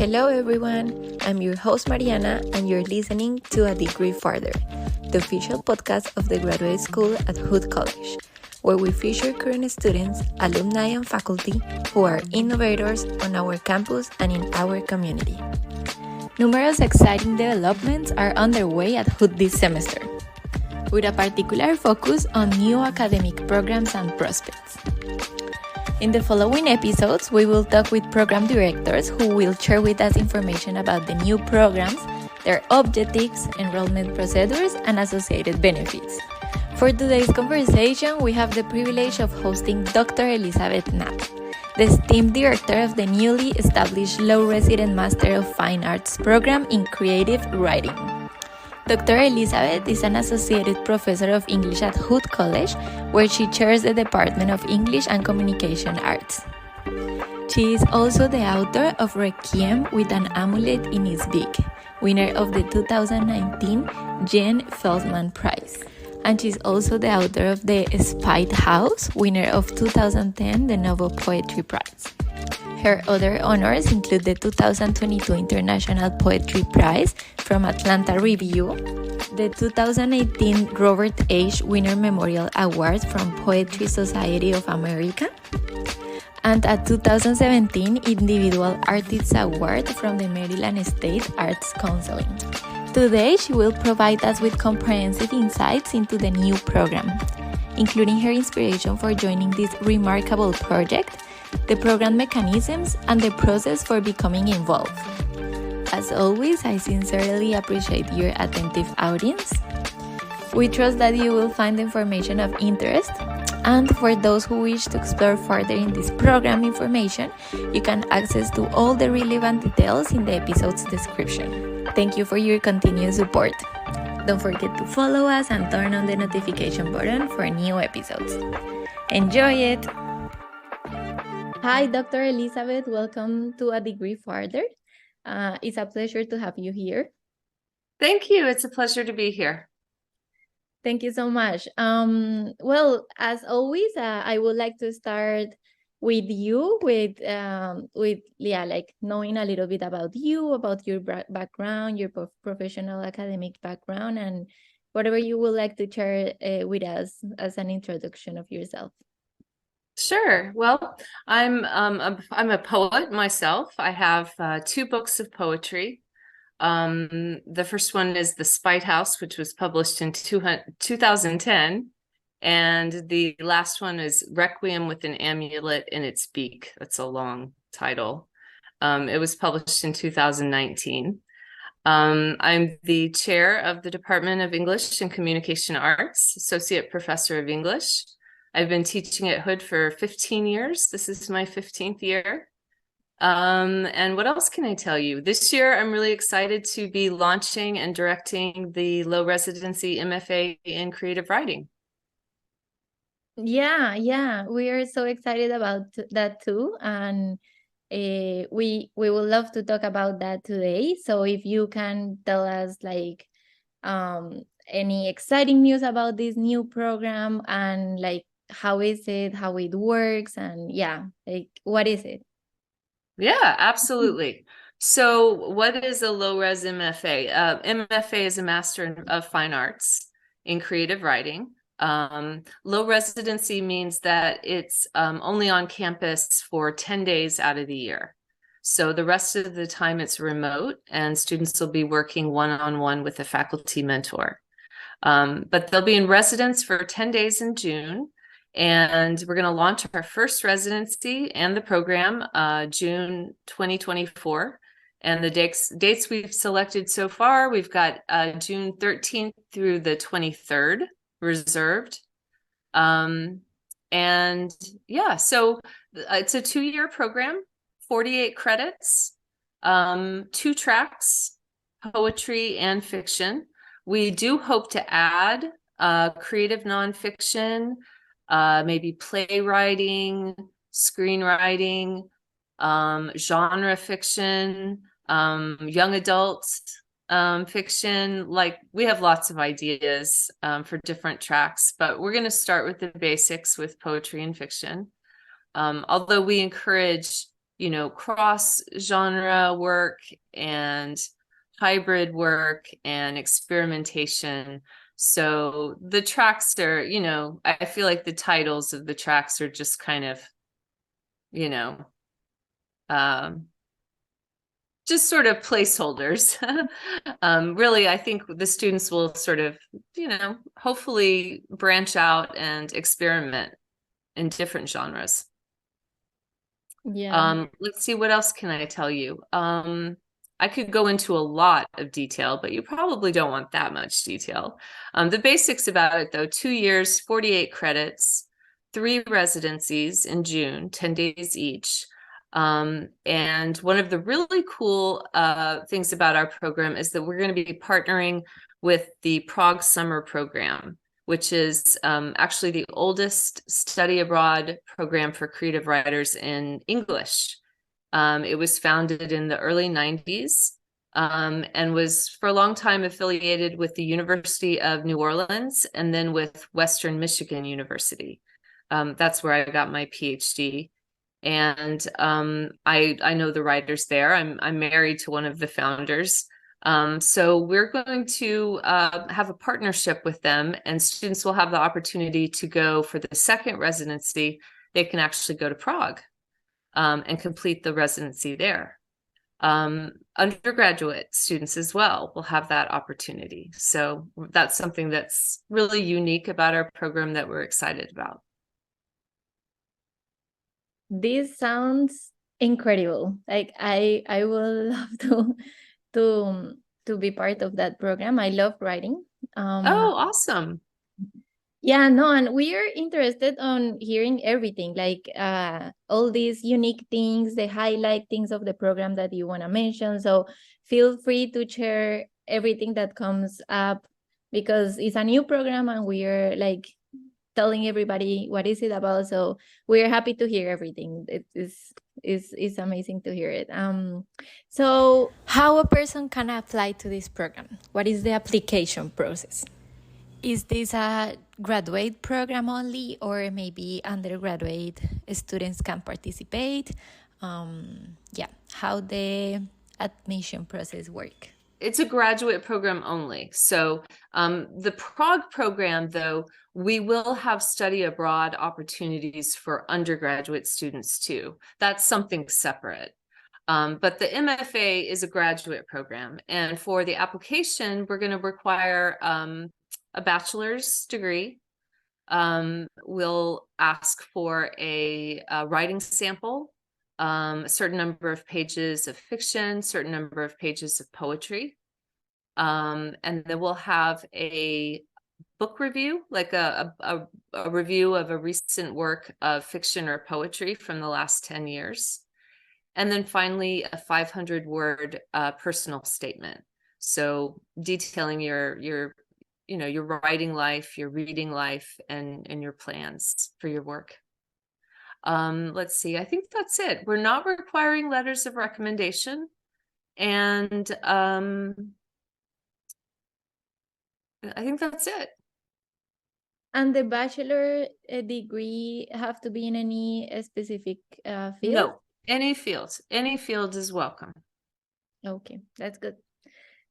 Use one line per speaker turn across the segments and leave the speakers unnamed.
Hello everyone, I'm your host Mariana and you're listening to A Degree Farther, the official podcast of the graduate school at Hood College, where we feature current students, alumni and faculty who are innovators on our campus and in our community. Numerous exciting developments are underway at Hood this semester, with a particular focus on new academic programs and prospects. In the following episodes, we will talk with program directors who will share with us information about the new programs, their objectives, enrollment procedures, and associated benefits. For today's conversation, we have the privilege of hosting Dr. Elizabeth Knapp, the esteemed director of the newly established Law Resident Master of Fine Arts program in Creative Writing. Dr. Elizabeth is an associated professor of English at Hood College, where she chairs the Department of English and Communication Arts. She is also the author of Requiem with an Amulet in Its Beak, winner of the 2019 Jen Feldman Prize. And she's also the author of The Spite House, winner of 2010 the Nobel Poetry Prize. Her other honors include the 2022 International Poetry Prize from Atlanta Review, the 2018 Robert H. Winner Memorial Award from Poetry Society of America, and a 2017 Individual Artists Award from the Maryland State Arts Council. Today, she will provide us with comprehensive insights into the new program, including her inspiration for joining this remarkable project, the program mechanisms, and the process for becoming involved. As always, I sincerely appreciate your attentive audience. We trust that you will find information of interest, and for those who wish to explore further in this program information, you can access to all the relevant details in the episode's description. Thank you for your continued support. Don't forget to follow us and turn on the notification button for new episodes. Enjoy it! Hi, Dr. Elizabeth. Welcome to A Degree Farther. It's a pleasure to have you here.
Thank you. It's a pleasure to be here.
Thank you so much. Well, as always, I would like to start with you, with knowing a little bit about you, about your background, your professional academic background, and whatever you would like to share with us as an introduction of yourself.
Sure. Well, I'm a poet myself. I have two books of poetry. The first one is The Spite House, which was published in 2010. And the last one is Requiem with an Amulet in Its Beak. That's a long title. It was published in 2019. I'm the chair of the Department of English and Communication Arts, associate professor of English. I've been teaching at Hood for 15 years. This is my 15th year. And what else can I tell you? This year, I'm really excited to be launching and directing the Low Residency MFA in Creative Writing.
Yeah, we are so excited about that too, and we would love to talk about that today. So if you can tell us any exciting news about this new program, and how is it, how it works, and what is it?
Yeah, absolutely. So what is a low res MFA? MFA is a Master of Fine Arts in Creative Writing. Low residency means that it's only on campus for 10 days out of the year. So the rest of the time it's remote, and students will be working one-on-one with a faculty mentor. But they'll be in residence for 10 days in June. And we're going to launch our first residency and the program June 2024. And the dates we've selected so far, we've got June 13th through the 23rd reserved. So it's a 2-year program, 48 credits, 2 tracks, poetry and fiction. We do hope to add creative nonfiction, maybe playwriting, screenwriting, genre fiction, young adult fiction. We have lots of ideas for different tracks, but we're going to start with the basics with poetry and fiction. Although we encourage cross genre work and hybrid work and experimentation. So the tracks are, I feel like the titles of the tracks are just kind of, you know, um, just sort of placeholders. Really, I think the students will sort of, hopefully branch out and experiment in different genres.
Yeah.
Let's see, what else can I tell you? I could go into a lot of detail, but you probably don't want that much detail. The basics about it, though: 2 years, 48 credits, 3 residencies in June, 10 days each. And one of the really cool things about our program is that we're going to be partnering with the Prague Summer Program, which is actually the oldest study abroad program for creative writers in English. It was founded in the early 90s and was for a long time affiliated with the University of New Orleans and then with Western Michigan University. That's where I got my PhD. And I know the writers there. I'm married to one of the founders. So we're going to have a partnership with them, and students will have the opportunity to go for the second residency. They can actually go to Prague and complete the residency there. Undergraduate students as well will have that opportunity. So that's something that's really unique about our program that we're excited about.
This sounds incredible. Like I would love to to be part of that program. I love writing.
Oh, awesome.
Yeah, no, and we are interested on hearing everything, like all these unique things, the highlight things of the program that you want to mention. So feel free to share everything that comes up, because it's a new program and we are like telling everybody what is it about. So we're happy to hear everything. It is amazing to hear it. So how a person can apply to this program? What is the application process? Is this a graduate program only, or maybe undergraduate students can participate? Yeah, how the admission process work?
It's a graduate program only. So the Prague program, though, we will have study abroad opportunities for undergraduate students too. That's something separate. But the MFA is a graduate program. And for the application, we're going to require a bachelor's degree. We'll ask for a writing sample, a certain number of pages of fiction, certain number of pages of poetry. And then we'll have a book review, like a review of a recent work of fiction or poetry from the last 10 years. And then finally, a 500-word personal statement. So detailing your writing life, your reading life, and your plans for your work. Let's see, I think that's it. We're not requiring letters of recommendation. And I think that's it.
And the bachelor degree have to be in any specific field?
No, any field is welcome.
Okay, that's good.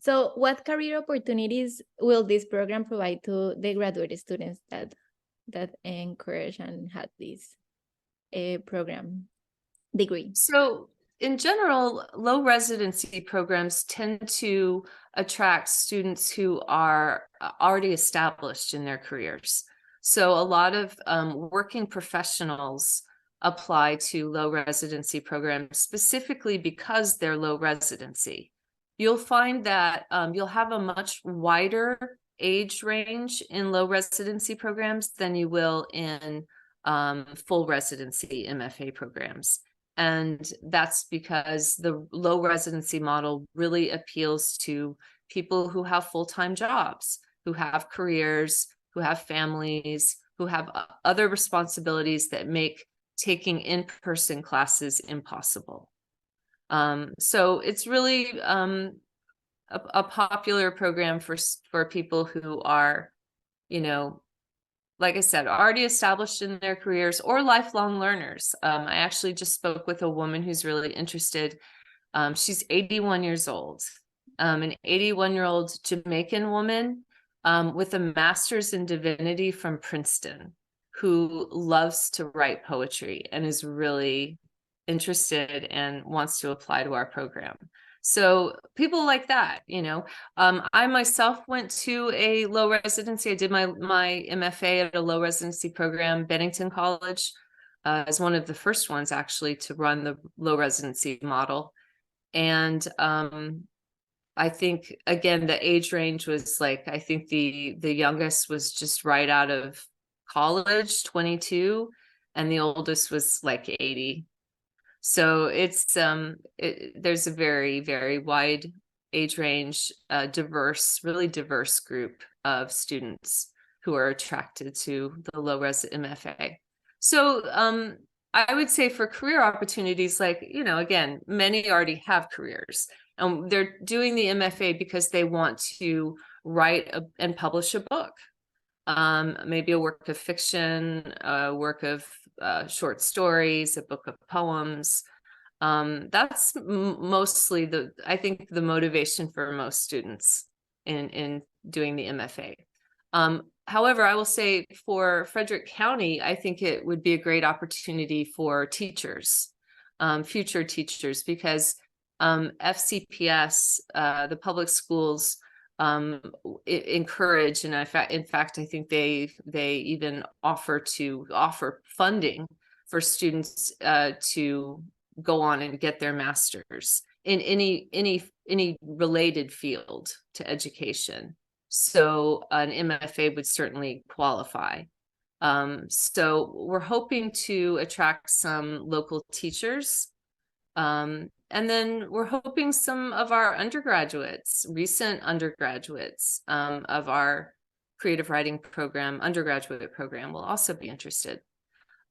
So what career opportunities will this program provide to the graduate students that encourage and had this program degree?
So in general, low residency programs tend to attract students who are already established in their careers. So a lot of working professionals apply to low residency programs specifically because they're low residency. You'll find that you'll have a much wider age range in low residency programs than you will in full residency MFA programs. And that's because the low residency model really appeals to people who have full-time jobs, who have careers, who have families, who have other responsibilities that make taking in-person classes impossible. So it's really a popular program for people who are, like I said, already established in their careers or lifelong learners. I actually just spoke with a woman who's really interested. She's 81 years old, an 81-year-old Jamaican woman with a master's in divinity from Princeton, who loves to write poetry and is really interested and wants to apply to our program. So people like that, you know. I myself went to a low residency. I did my MFA at a low residency program, Bennington College, as one of the first ones actually to run the low residency model. And I think, again, the age range was like, I think the youngest was just right out of college, 22, and the oldest was like 80. So it's there's a very, very wide age range, really diverse group of students who are attracted to the low res MFA. So I would say for career opportunities, like, you know, again, many already have careers and they're doing the MFA because they want to write and publish a book. Maybe a work of fiction, a work of short stories, a book of poems. That's mostly I think the motivation for most students in doing the MFA. However, I will say for Frederick County, I think it would be a great opportunity for teachers, future teachers, because FCPS, the public schools, encourage, and in fact, I think they even offer funding for students to go on and get their master's in any related field to education. So an MFA would certainly qualify. So we're hoping to attract some local teachers. And then we're hoping some of our undergraduates, recent undergraduates of our creative writing program, undergraduate program, will also be interested.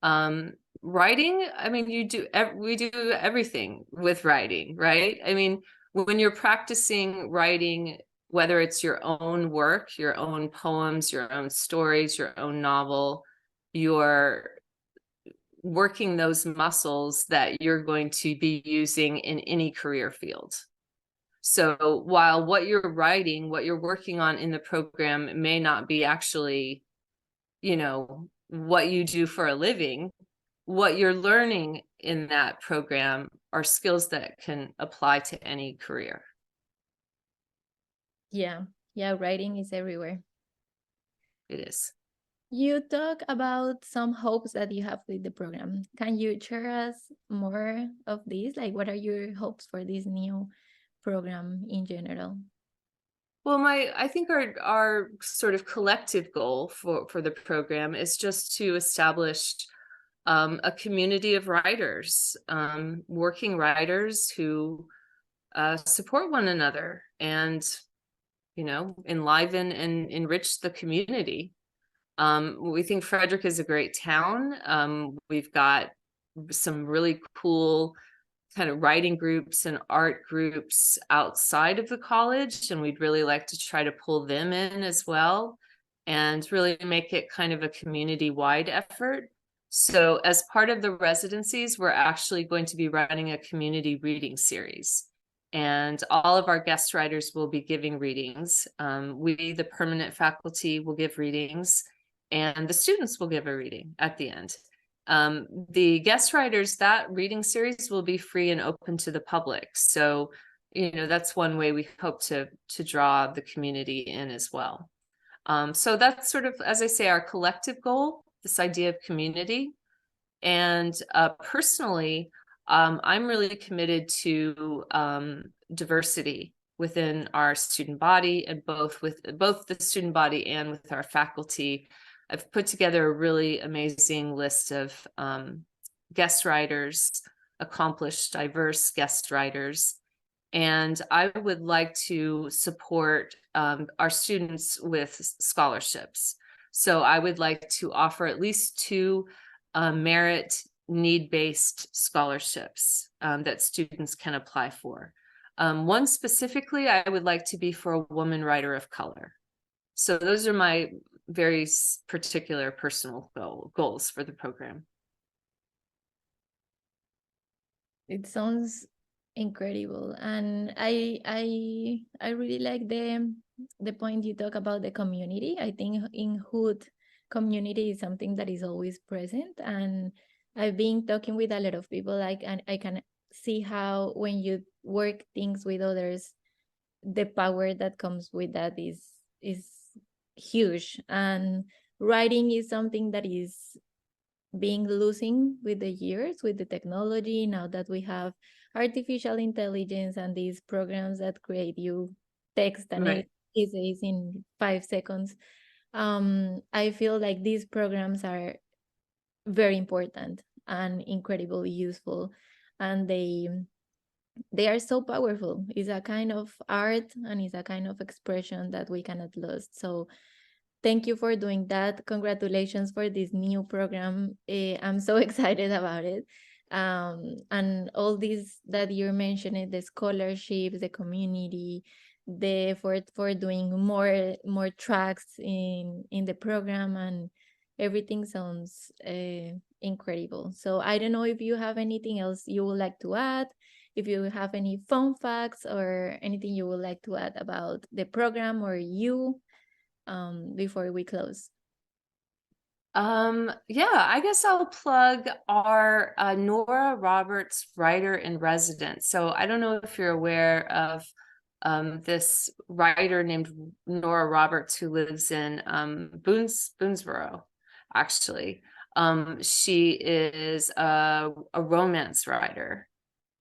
Writing, I mean, we do everything with writing, right? I mean, when you're practicing writing, whether it's your own work, your own poems, your own stories, your own novel, you're working those muscles that you're going to be using in any career field. So while what you're writing, what you're working on in the program may not be actually, you know, what you do for a living, what you're learning in that program are skills that can apply to any career.
Yeah, writing is everywhere.
It is.
You talk about some hopes that you have with the program. Can you share us more of these? Like, what are your hopes for this new program in general?
Well, I think our sort of collective goal for the program is just to establish a community of writers, working writers who support one another and, you know, enliven and enrich the community. We think Frederick is a great town. We've got some really cool kind of writing groups and art groups outside of the college, and we'd really like to try to pull them in as well and really make it kind of a community-wide effort. So as part of the residencies, we're actually going to be running a community reading series. And all of our guest writers will be giving readings. We, the permanent faculty, will give readings, and the students will give a reading at the end. The guest writers, that reading series will be free and open to the public. So, you know, that's one way we hope to draw the community in as well. So that's sort of, as I say, our collective goal, this idea of community. And personally, I'm really committed to diversity within our student body, and both the student body and with our faculty. I've put together a really amazing list of guest writers, accomplished, diverse guest writers. And I would like to support our students with scholarships. So I would like to offer at least 2 merit need-based scholarships that students can apply for. One specifically, I would like to be for a woman writer of color. So those are my very particular personal goals for the program.
It sounds incredible, and I really like the point you talk about the community. I think in Hood, community is something that is always present, and I've been talking with a lot of people, like, and I can see how when you work things with others, the power that comes with that is huge. And writing is something that is being losing with the years, with the technology, now that we have artificial intelligence and these programs that create you text and
Right.
essays in 5 seconds. I feel like these programs are very important and incredibly useful, and they are so powerful. It's a kind of art and it's a kind of expression that we cannot lose. So thank you for doing that. Congratulations for this new program. I'm so excited about it. And all these that you're mentioning, the scholarships, the community, the effort for doing more tracks in the program, and everything sounds incredible. So I don't know if you have anything else you would like to add, if you have any fun facts or anything you would like to add about the program or you, before we close.
Yeah, I guess I'll plug our Nora Roberts Writer in Residence. So I don't know if you're aware of this writer named Nora Roberts, who lives in Boonesboro, actually. She is a romance writer,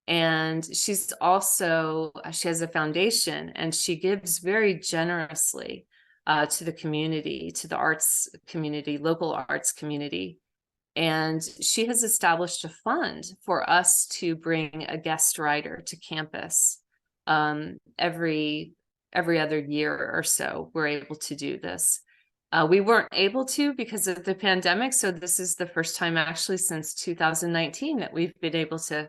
and she has a foundation, and she gives very generously to the community, to the arts community, local arts community. And she has established a fund for us to bring a guest writer to campus every other year or so. We're able to do this. We weren't able to because of the pandemic. So this is the first time actually since 2019 that we've been able to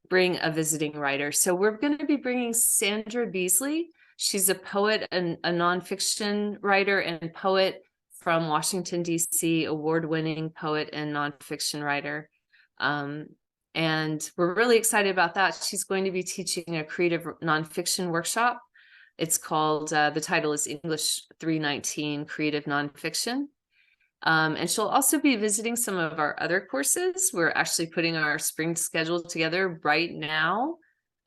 bring a visiting writer. So we're going to be bringing Sandra Beasley. She's a poet and a nonfiction writer and poet from Washington, D.C., award-winning poet and nonfiction writer. And we're really excited about that. She's going to be teaching a creative nonfiction workshop. It's called, the title is English 319 Creative Nonfiction. And she'll also be visiting some of our other courses. We're actually putting our spring schedule together right now.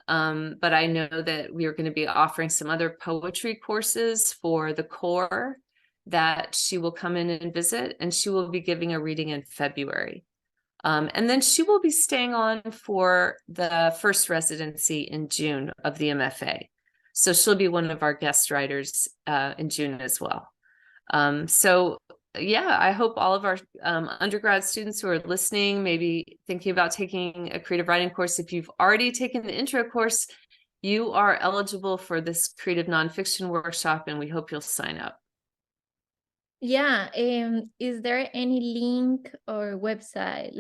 But I know that we are going to be offering some other poetry courses for the core that she will come in and visit, and she will be giving a reading in February. And then she will be staying on for the first residency in June of the MFA. So she'll be one of our guest writers in June as well. So yeah, I hope all of our undergrad students who are listening, maybe thinking about taking a creative writing course, if you've already taken the intro course, you are eligible for this creative nonfiction workshop, and we hope you'll sign up.
Yeah. Is there any link or website?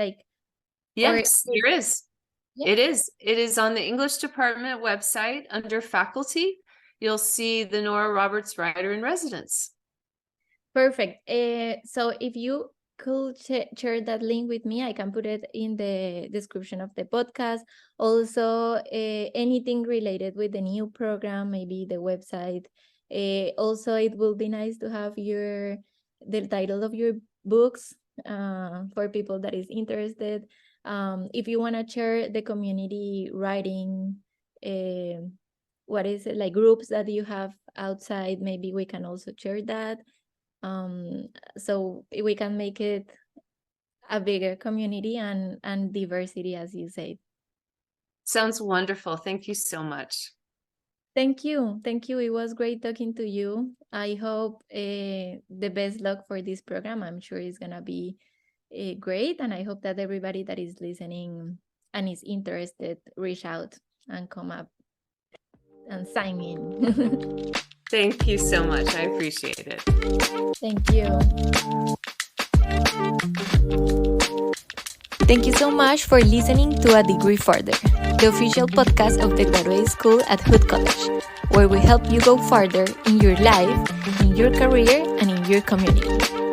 Yes, there is.
Yeah.
It is on the English department website under faculty. You'll see the Nora Roberts Writer in Residence.
Perfect. So if you could share that link with me, I can put it in the description of the podcast. Also, anything related with the new program, maybe the website. Also, it will be nice to have the title of your books for people that is interested. If you want to share the community writing, what is it, like groups that you have outside, maybe we can also share that. So we can make it a bigger community and diversity, as you said.
Sounds wonderful. Thank you so much.
Thank you. It was great talking to you. I hope the best luck for this program. I'm sure it's gonna be great, and I hope that everybody that is listening and is interested reach out and come up and sign in.
Thank you so much. I appreciate it.
Thank you. Thank you so much for listening to A Degree Further, the official podcast of the graduate school at Hood College, where we help you go farther in your life, in your career, and in your community.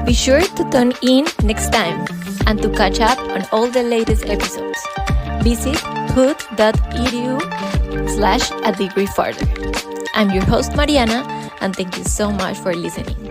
Be sure to tune in next time and to catch up on all the latest episodes. Visit hood.edu/a degree further. I'm your host, Mariana, and thank you so much for listening.